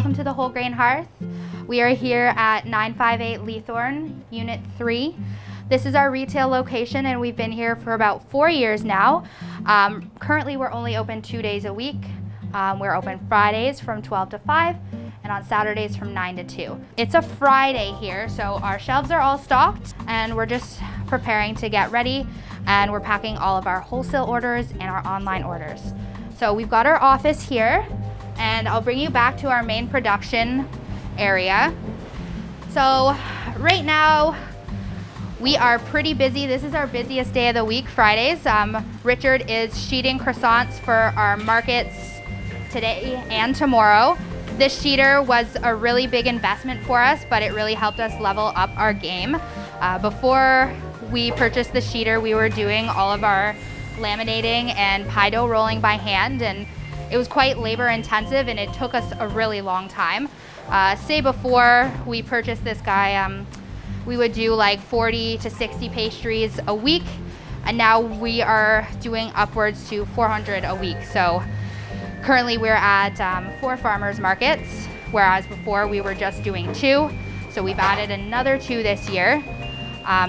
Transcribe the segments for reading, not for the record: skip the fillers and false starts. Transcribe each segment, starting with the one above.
welcome to the Whole Grain Hearth. We are here at 958 Leathorn, Unit 3. This is our retail location and we've been here for about 4 years now. Currently we're only open 2 days a week. We're open Fridays from 12 to 5 and on Saturdays from 9 to 2. It's a Friday here, so our shelves are all stocked and we're just preparing to get ready, and we're packing all of our wholesale orders and our online orders. So we've got our office here, and I'll bring you back to our main production area. So right now we are pretty busy. This is our busiest day of the week, Fridays. Richard is sheeting croissants for our markets today and tomorrow. This sheeter was a really big investment for us, but it really helped us level up our game. Before we purchased the sheeter, we were doing all of our laminating and pie dough rolling by hand, and it was quite labor intensive and it took us a really long time. Say before we purchased this guy, we would do like 40 to 60 pastries a week, and now we are doing upwards to 400 a week. So currently we're at 4 farmers markets, whereas before we were just doing 2. So we've added another 2 this year.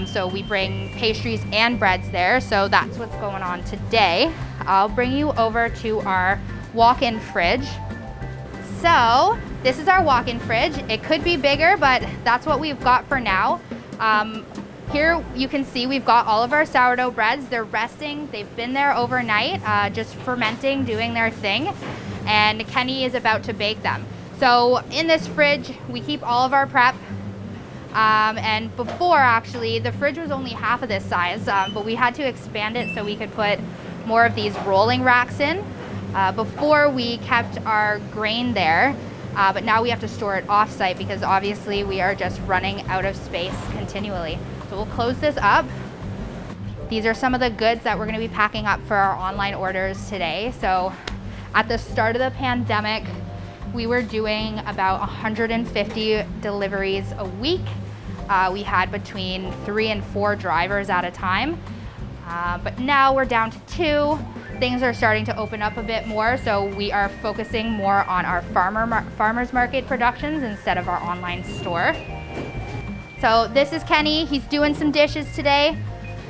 So we bring pastries and breads there. So that's what's going on today. I'll bring you over to our walk-in fridge. So this is our walk-in fridge. It could be bigger, but that's what we've got for now. Here you can see we've got all of our sourdough breads. They're resting. They've been there overnight, just fermenting, doing their thing. And Kenny is about to bake them. So in this fridge, we keep all of our prep. And before, actually, the fridge was only half of this size, but we had to expand it so we could put more of these rolling racks in. Before we kept our grain there, but now we have to store it off-site because obviously we are just running out of space continually. So we'll close this up. These are some of the goods that we're going to be packing up for our online orders today. So at the start of the pandemic, we were doing about 150 deliveries a week. We had between 3 and 4 drivers at a time. But now we're down to 2. Things are starting to open up a bit more, so we are focusing more on our farmers market productions instead of our online store. So this is Kenny. He's doing some dishes today.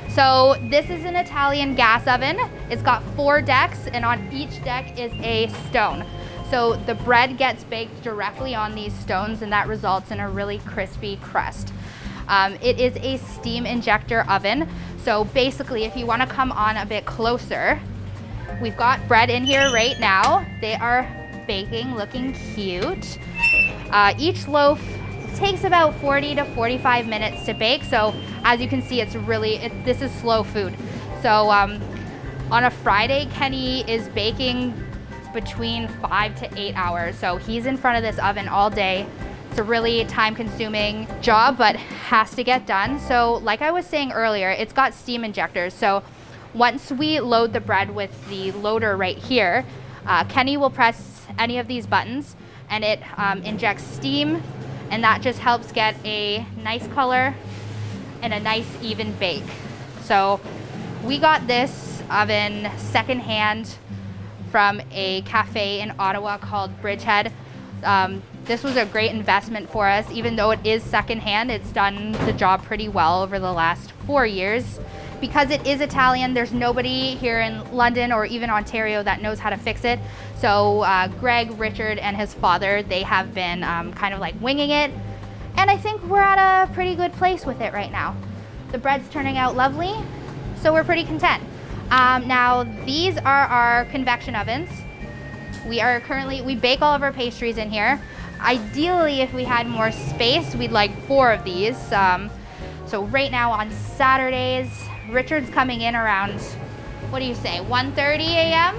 So this is an Italian gas oven. It's got 4 decks, and on each deck is a stone. So the bread gets baked directly on these stones, and that results in a really crispy crust. It is a steam injector oven. So basically, if you want to come on a bit closer, we've got bread in here right now. They are baking, looking cute. Each loaf takes about 40 to 45 minutes to bake. So as you can see, this is slow food. So on a Friday, Kenny is baking between 5 to 8 hours. So he's in front of this oven all day. It's a really time-consuming job, but has to get done. So like I was saying earlier, it's got steam injectors. So once we load the bread with the loader right here, Kenny will press any of these buttons and it injects steam, and that just helps get a nice color and a nice even bake. So we got this oven secondhand from a cafe in Ottawa called Bridgehead. This was a great investment for us. Even though it is secondhand, it's done the job pretty well over the last 4 years. Because it is Italian, there's nobody here in London or even Ontario that knows how to fix it. So Greg, Richard, and his father, they have been kind of like winging it. And I think we're at a pretty good place with it right now. The bread's turning out lovely, so we're pretty content. Now, these are our convection ovens. We bake all of our pastries in here. Ideally, if we had more space, we'd like 4 of these. So right now on Saturdays, Richard's coming in around, what do you say, 1:30 a.m.?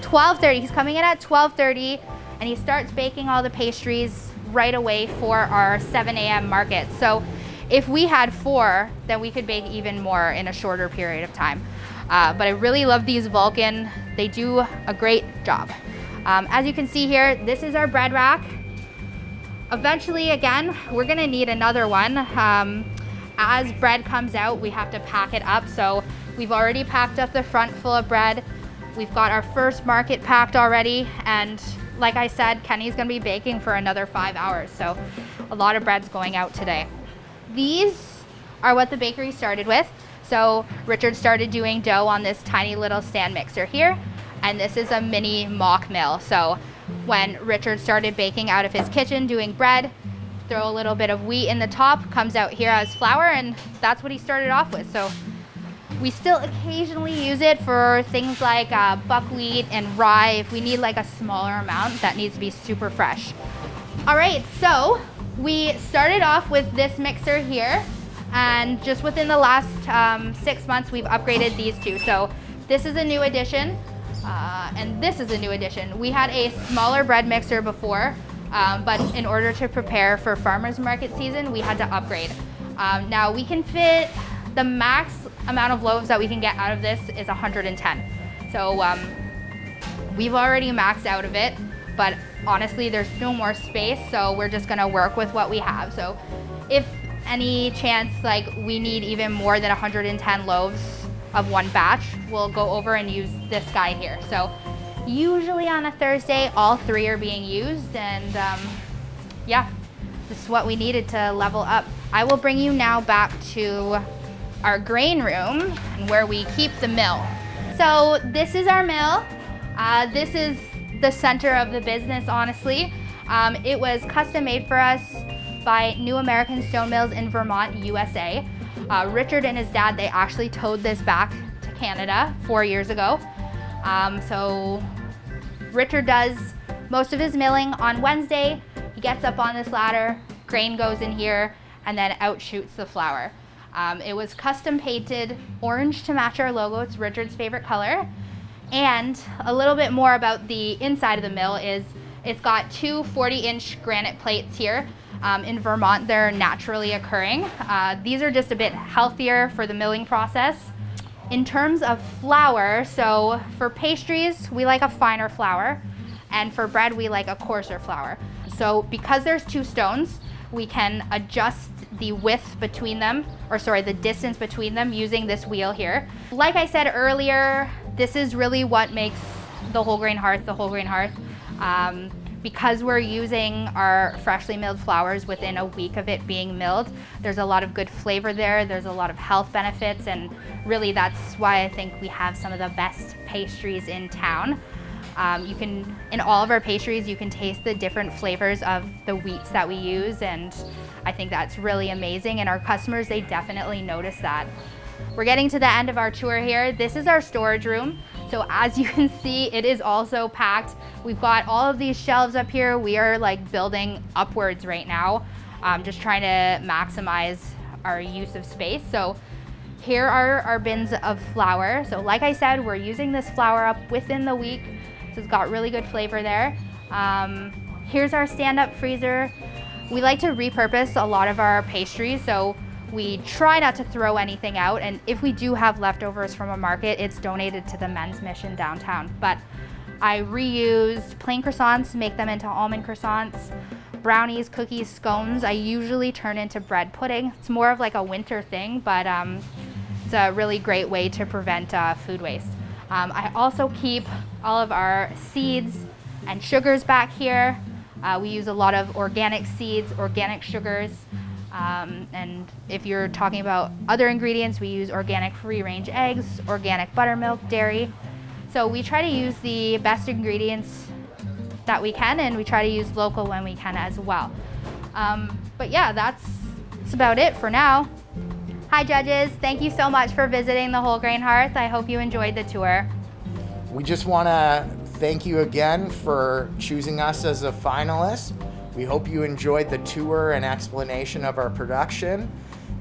12:30. He's coming in at 12:30, and he starts baking all the pastries right away for our 7 a.m. market. So if we had 4, then we could bake even more in a shorter period of time. But I really love these Vulcan. They do a great job. As you can see here, this is our bread rack. Eventually, again, we're gonna need another one. As bread comes out, we have to pack it up. So we've already packed up the front full of bread. We've got our first market packed already, and like I said, Kenny's gonna be baking for another 5 hours, so a lot of bread's going out today. These are what the bakery started with. So Richard started doing dough on this tiny little stand mixer here, and this is a mini mock mill. So when Richard started baking out of his kitchen doing bread, throw a little bit of wheat in the top, comes out here as flour, and that's what he started off with. So we still occasionally use it for things like buckwheat and rye if we need like a smaller amount that needs to be super fresh. All right, so we started off with this mixer here, and just within the last 6 months, we've upgraded these two. So this is a new addition, and this is a new addition. We had a smaller bread mixer before, but in order to prepare for farmers market season, we had to upgrade. Now we can fit, the max amount of loaves that we can get out of this is 110. So we've already maxed out of it, but honestly, there's no more space, so we're just gonna work with what we have. So if any chance like we need even more than 110 loaves of one batch, we'll go over and use this guy here. So usually on a Thursday, all three are being used, and yeah, this is what we needed to level up. I will bring you now back to our grain room and where we keep the mill. So this is our mill. This is the center of the business, honestly. It was custom made for us by New American Stone Mills in Vermont, USA. Richard and his dad, they actually towed this back to Canada 4 years ago. So Richard does most of his milling on Wednesday. He gets up on this ladder, grain goes in here, and then out shoots the flour. It was custom painted orange to match our logo. It's Richard's favorite color. And a little bit more about the inside of the mill is it's got two 40-inch granite plates here. In Vermont, they're naturally occurring. These are just a bit healthier for the milling process. In terms of flour, so for pastries, we like a finer flour, and for bread, we like a coarser flour. So because there's two stones, we can adjust the width between them, or sorry, the distance between them using this wheel here. Like I said earlier, this is really what makes the whole grain hearth the whole grain hearth. Because we're using our freshly milled flours within a week of it being milled, there's a lot of good flavor there, there's a lot of health benefits, and really that's why I think we have some of the best pastries in town. In all of our pastries, you can taste the different flavors of the wheats that we use, and I think that's really amazing, and our customers, they definitely notice that. We're getting to the end of our tour here. This is our storage room. So as you can see, it is also packed. We've got all of these shelves up here. We are like building upwards right now, just trying to maximize our use of space. So here are our bins of flour. So like I said, we're using this flour up within the week. So it's got really good flavor there. Here's our stand-up freezer. We like to repurpose a lot of our pastries. So we try not to throw anything out, and if we do have leftovers from a market, it's donated to the men's mission downtown. But I reuse plain croissants, make them into almond croissants, brownies, cookies, scones. I usually turn into bread pudding. It's more of like a winter thing, but it's a really great way to prevent food waste. I also keep all of our seeds and sugars back here. We use a lot of organic seeds, organic sugars. And if you're talking about other ingredients, we use organic free-range eggs, organic buttermilk, dairy. So we try to use the best ingredients that we can, and we try to use local when we can as well. But yeah, that's about it for now. Hi judges, thank you so much for visiting the Whole Grain Hearth. I hope you enjoyed the tour. We just want to thank you again for choosing us as a finalist. We hope you enjoyed the tour and explanation of our production,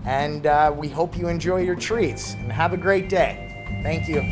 and we hope you enjoy your treats, and have a great day. Thank you.